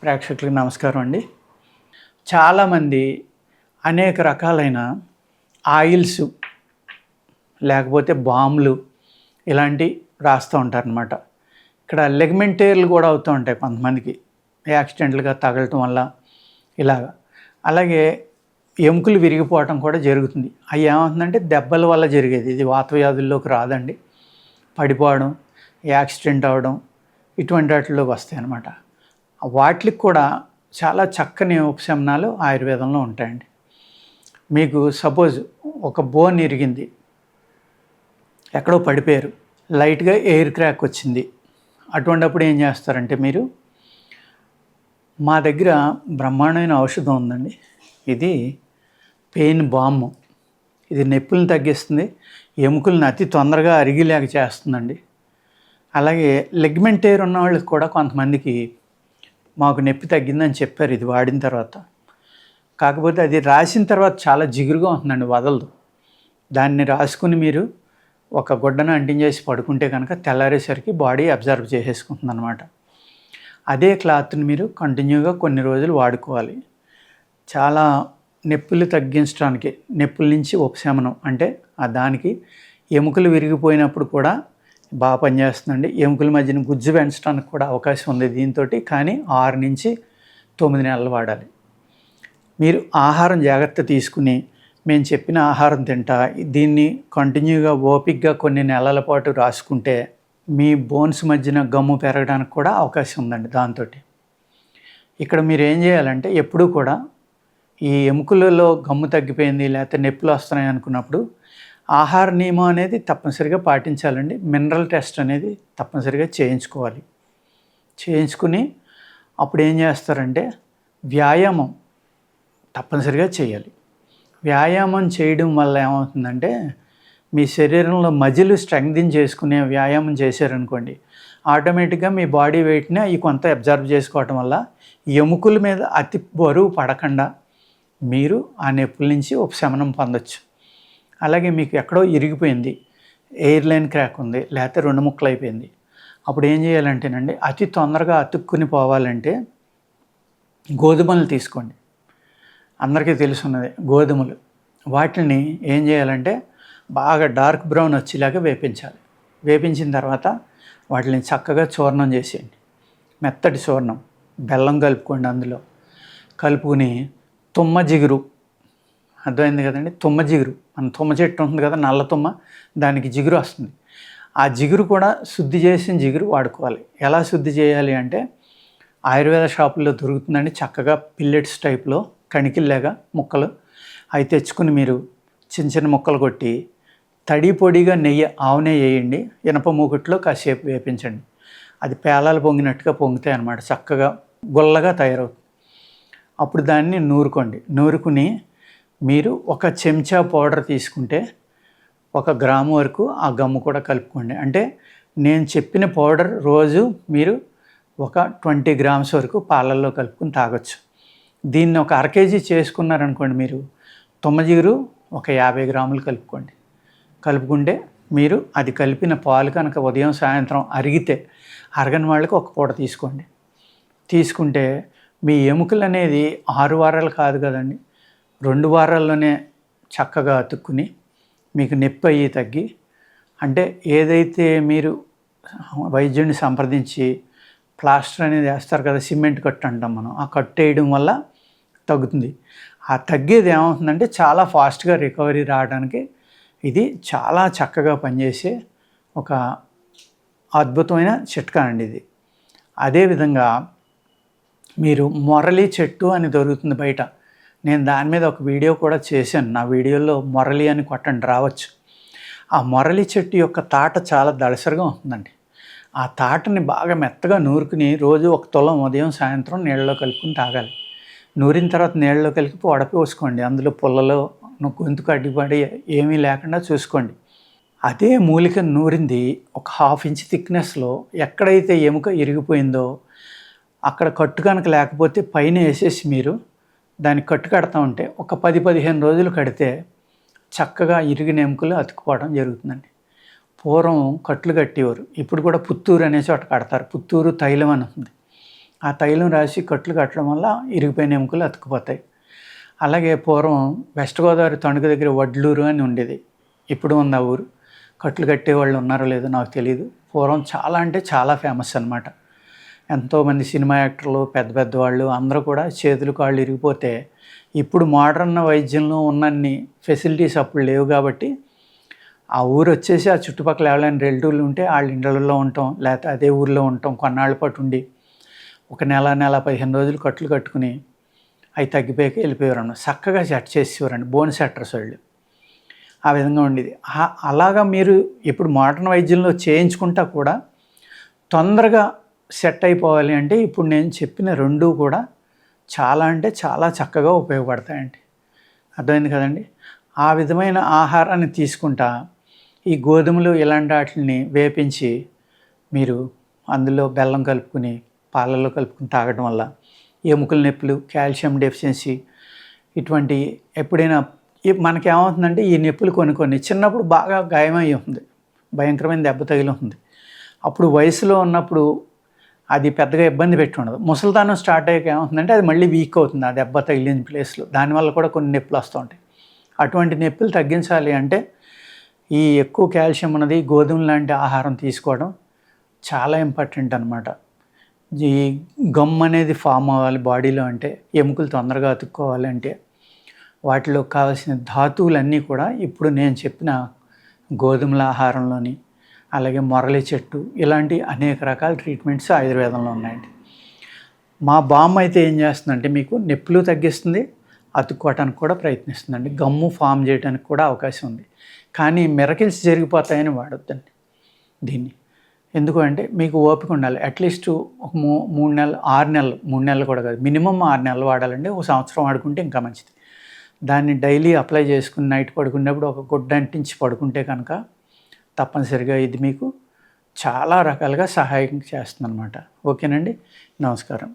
ప్రేక్షకులకు నమస్కారం అండి. చాలామంది అనేక రకాలైన ఆయిల్స్ లేకపోతే బామ్లు ఇలాంటివి రాస్తూ ఉంటారనమాట. ఇక్కడ లెగ్మెంటేర్లు కూడా అవుతూ ఉంటాయి కొంతమందికి యాక్సిడెంట్లుగా తగలటం వల్ల ఇలాగా. అలాగే ఎముకలు విరిగిపోవటం కూడా జరుగుతుంది. అవి ఏమవుతుందంటే దెబ్బల వల్ల జరిగేది. ఇది వాత వ్యాధుల్లోకి రాదండి. పడిపోవడం, యాక్సిడెంట్ అవ్వడం ఇటువంటి వాటిల్లోకి వస్తాయి అన్నమాట. వాటికి కూడా చాలా చక్కని ఉపశమనాలు ఆయుర్వేదంలో ఉంటాయండి. మీకు సపోజ్ ఒక బోన్ ఇరిగింది, ఎక్కడో పడిపోయారు, లైట్గా ఎయిర్ క్రాక్ వచ్చింది. అటువంటిప్పుడు ఏం చేస్తారంటే మీరు మా దగ్గర బ్రహ్మాండమైన ఔషధం ఉందండి. ఇది పెయిన్ బామ్. ఇది నొప్పులను తగ్గిస్తుంది, ఎముకలను అతి తొందరగా అరిగిలేక చేస్తుందండి. అలాగే లెగ్మెంటేర్ ఉన్న వాళ్ళకి కూడా కొంతమందికి మాకు నొప్పి తగ్గిందని చెప్పారు ఇది వాడిన తర్వాత. కాకపోతే అది రాసిన తర్వాత చాలా జిగురుగా ఉంటుందండి, వదలదు. దాన్ని రాసుకుని మీరు ఒక గుడ్డను అంటించేసి పడుకుంటే కనుక తెల్లారేసరికి బాడీ అబ్జర్వ్ చేసేసుకుంటుంది అనమాట. అదే క్లాత్ని మీరు కంటిన్యూగా కొన్ని రోజులు వాడుకోవాలి. చాలా నొప్పులు తగ్గించడానికి, నొప్పుల నుంచి ఉపశమనం అంటే దానికి ఎముకలు విరిగిపోయినప్పుడు కూడా బాగా పనిచేస్తుందండి. ఎముకల మధ్యన గుజ్జు పెంచడానికి కూడా అవకాశం ఉంది దీంతో. కానీ 6 నుంచి 9 నెలలు వాడాలి. మీరు ఆహారం జాగ్రత్త తీసుకుని మేము చెప్పిన ఆహారం తింటా దీన్ని కంటిన్యూగా ఓపిక్గా కొన్ని నెలల పాటు రాసుకుంటే మీ బోన్స్ మధ్యన గమ్ము పెరగడానికి కూడా అవకాశం ఉందండి దాంతో. ఇక్కడ మీరు ఏం చేయాలంటే ఎప్పుడూ కూడా ఈ ఎముకలలో గమ్ము తగ్గిపోయింది లేకపోతే నొప్పులు వస్తున్నాయి అనుకున్నప్పుడు ఆహార నియమం అనేది తప్పనిసరిగా పాటించాలండి. మినరల్ టెస్ట్ అనేది తప్పనిసరిగా చేయించుకోవాలి. చేయించుకుని అప్పుడు ఏం చేస్తారంటే వ్యాయామం తప్పనిసరిగా చేయాలి. వ్యాయామం చేయడం వల్ల ఏమవుతుందంటే మీ శరీరంలో మజిల్ స్ట్రెంగ్థెన్ చేసుకునే వ్యాయామం చేశారనుకోండి, ఆటోమేటిక్గా మీ బాడీ వెయిట్ని అవి కొంత అబ్జర్వ్ చేసుకోవటం వల్ల ఎముకల మీద అతి బరువు పడకుండా మీరు ఆ నొప్పుల నుంచి ఉపశమనం పొందొచ్చు. అలాగే మీకు ఎక్కడో ఇరిగిపోయింది, ఎయిర్ లైన్ క్రాక్ ఉంది, లేకపోతే 2 ముక్కలు అయిపోయింది, అప్పుడు ఏం చేయాలంటేనండి అతి తొందరగా అతుక్కుని పోవాలంటే గోధుమలు తీసుకోండి. అందరికీ తెలుసున్నది గోధుమలు. వాటిని ఏం చేయాలంటే బాగా డార్క్ బ్రౌన్ వచ్చేలాగా వేపించాలి. వేపించిన తర్వాత వాటిని చక్కగా చూర్ణం చేసేయండి. మెత్తటి చూర్ణం, బెల్లం కలుపుకోండి. అందులో కలుపుకుని తుమ్మ జిగురు, అర్థమైంది కదండి, తుమ్మ జిగురు, మన తుమ్మ చెట్టు ఉంటుంది కదా, నల్ల తుమ్మ, దానికి జిగురు వస్తుంది. ఆ జిగురు కూడా శుద్ధి చేసిన జిగురు వాడుకోవాలి. ఎలా శుద్ధి చేయాలి అంటే ఆయుర్వేద షాపుల్లో దొరుకుతుందండి చక్కగా పిల్లెట్స్ టైప్లో కణికిల్లాగా ముక్కలు. అవి తెచ్చుకుని మీరు చిన్న చిన్న ముక్కలు కొట్టి తడి పొడిగా నెయ్యి, ఆవు నెయ్యి వేయండి. ఇనప మూకుట్లో కాసేపు వేపించండి. అది పేలాలు పొంగినట్టుగా పొంగుతాయి అన్నమాట, చక్కగా గుల్లగా తయారవుతుంది. అప్పుడు దాన్ని నూరుకోండి. నూరుకుని మీరు 1 చెంచా పౌడర్ తీసుకుంటే 1 గ్రాము వరకు ఆ గమ్ము కూడా కలుపుకోండి. అంటే నేను చెప్పిన పౌడర్ రోజు మీరు ఒక 20 గ్రామ్స్ వరకు పాలల్లో కలుపుకుని తాగొచ్చు. దీన్ని ఒక 1/2 కేజీ చేసుకున్నారనుకోండి, మీరు తుమ్మ జిగురు ఒక 50 గ్రాములు కలుపుకోండి. కలుపుకుంటే మీరు అది కలిపిన పాలు కనుక ఉదయం సాయంత్రం అరిగితే, అరగని వాళ్ళకి 1 పూట తీసుకోండి. తీసుకుంటే మీ ఎముకలు అనేది 6 వారాలు కాదు కదండి, 2 వారాల్లోనే చక్కగా అతుక్కుని మీకు నొప్పి అయ్యి తగ్గి, అంటే ఏదైతే మీరు వైద్యుడిని సంప్రదించి ప్లాస్టర్ అనేది వేస్తారు కదా, సిమెంట్ కట్టు అంటాం మనం, ఆ కట్టు వేయడం వల్ల తగ్గుతుంది. ఆ తగ్గేది ఏమవుతుందంటే చాలా ఫాస్ట్గా రికవరీ రావడానికి ఇది చాలా చక్కగా పనిచేసే ఒక అద్భుతమైన చిట్కా అండి ఇది. అదేవిధంగా మీరు మొరలి చెట్టు అని దొరుకుతుంది బయట. నేను దాని మీద ఒక వీడియో కూడా చేశాను. నా వీడియోలో మొరలి అని కొట్టండి రావచ్చు. ఆ మొరలి చెట్టు యొక్క తాట చాలా దళసరిగా ఉంటుందండి. ఆ తాటని బాగా మెత్తగా నూరుకుని రోజు 1 తులం ఉదయం సాయంత్రం నీళ్ళలో కలుపుకుని తాగాలి. నూరిన తర్వాత నీళ్ళలో కలిపి వడపోసుకోండి. అందులో పుల్లలో గొంతుకు అడ్డుపడి ఏమీ లేకుండా చూసుకోండి. అదే మూలిక నూరింది ఒక 1/2 ఇంచ్ థిక్నెస్లో ఎక్కడైతే ఎముక ఇరిగిపోయిందో అక్కడ కట్టు కనుక లేకపోతే పైన వేసేసి మీరు దానికి కట్టు కడతా ఉంటే ఒక 10-15 రోజులు కడితే చక్కగా ఇరిగిన ఎముకలు అతుక్కుపోవడం జరుగుతుందండి. పూర్వం కట్లు కట్టేవారు, ఇప్పుడు కూడా పుత్తూరు అనే చోట కడతారు. పుత్తూరు తైలం అని ఉంది. ఆ తైలం రాసి కట్లు కట్టడం వల్ల ఇరిగిపోయిన ఎముకలు అతుక్కుపోతాయి. అలాగే పూర్వం వెస్ట్ గోదావరి తణుకు దగ్గర వడ్లూరు అని ఉండేది. ఇప్పుడు ఉంది ఆ ఊరు. కట్లు కట్టేవాళ్ళు ఉన్నారో లేదో నాకు తెలియదు. పూర్వం చాలా అంటే చాలా ఫేమస్ అనమాట. ఎంతోమంది సినిమా యాక్టర్లు, పెద్ద పెద్దవాళ్ళు అందరూ కూడా చేతులు కాళ్ళు ఇరిగిపోతే, ఇప్పుడు మోడర్న్ వైద్యంలో ఉన్నన్ని ఫెసిలిటీస్ అప్పుడు లేవు కాబట్టి ఆ ఊరు వచ్చేసి ఆ చుట్టుపక్కల ఎవరైనా రిలేటివ్లు ఉంటే వాళ్ళ ఇళ్ళల్లో ఉండటం, లేకపోతే అదే ఊరిలో ఉండటం, కొన్నాళ్ళ పాటు ఉండి ఒక నెల 15 రోజులు కట్లు కట్టుకుని అవి తగ్గిపోయాక వెళ్ళిపోయేవారన్నమాట. చక్కగా సెట్ చేసేవారండి, బోన్ సెట్టర్స్ వాళ్ళు. ఆ విధంగా ఉండేది. అలాగా మీరు ఇప్పుడు మోడర్న్ వైద్యంలో చేయించుకుంటా కూడా తొందరగా సెట్ అయిపోవాలి అంటే ఇప్పుడు నేను చెప్పిన రెండూ కూడా చాలా అంటే చాలా చక్కగా ఉపయోగపడతాయండి. అర్థమైంది కదండి. ఆ విధమైన ఆహారాన్ని తీసుకుంటా ఈ గోధుమలు ఇలాంటి వాటిని వేపించి మీరు అందులో బెల్లం కలుపుకుని పాలల్లో కలుపుకుని తాగడం వల్ల ఎముకల నొప్పులు, కాల్షియం డెఫిషియన్సీ ఇటువంటి ఎప్పుడైనా మనకేమవుతుందంటే ఈ నొప్పులు కొన్ని చిన్నప్పుడు బాగా గాయమై ఉంది, భయంకరమైన దెబ్బ తగిలి ఉంది. అప్పుడు వయసులో ఉన్నప్పుడు అది పెద్దగా ఇబ్బంది పెట్టి ఉండదు. ముసలితనం స్టార్ట్ అయ్యాక ఏమవుతుందంటే అది మళ్ళీ వీక్ అవుతుంది ఆ దెబ్బ తగిలిన ప్లేస్లో. దానివల్ల కూడా కొన్ని నొప్పులు వస్తూ ఉంటాయి. అటువంటి నొప్పులు తగ్గించాలి అంటే ఈ ఎక్కువ కాల్షియం ఉన్నది గోధుమ లాంటి ఆహారం తీసుకోవడం చాలా ఇంపార్టెంట్ అనమాట. ఈ గమ్ అనేది ఫామ్ అవ్వాలి బాడీలో అంటే, ఎముకలు తొందరగా అతుక్కోవాలి అంటే వాటిలో కావాల్సిన ధాతువులన్నీ కూడా ఇప్పుడు నేను చెప్పిన గోధుమల ఆహారంలోని, అలాగే మొరలి చెట్టు ఇలాంటి అనేక రకాల ట్రీట్మెంట్స్ ఆయుర్వేదంలో ఉన్నాయండి. మా బామ్మ అయితే ఏం చేస్తుందంటే మీకు నొప్పులు తగ్గిస్తుంది, అతుక్కోవటానికి కూడా ప్రయత్నిస్తుందండి. గమ్ము ఫామ్ చేయడానికి కూడా అవకాశం ఉంది. కానీ మిరకిల్స్ జరిగిపోతాయని వాడొద్దండి దీన్ని. ఎందుకు అంటే మీకు ఓపిక ఉండాలి. అట్లీస్ట్ ఒక 3 నెలలు, 6 నెలలు, 3 నెలలు కూడా కాదు, మినిమం 6 నెలలు వాడాలండి. ఒక సంవత్సరం వాడుకుంటే ఇంకా మంచిది. దాన్ని డైలీ అప్లై చేసుకుని నైట్ పడుకునేప్పుడు ఒక గుడ్డ అంటించి పడుకుంటే కనుక తప్పనిసరిగా ఇది మీకు చాలా రకాలుగా సహాయం చేస్తుందన్నమాట. ఓకేనండి. నమస్కారం.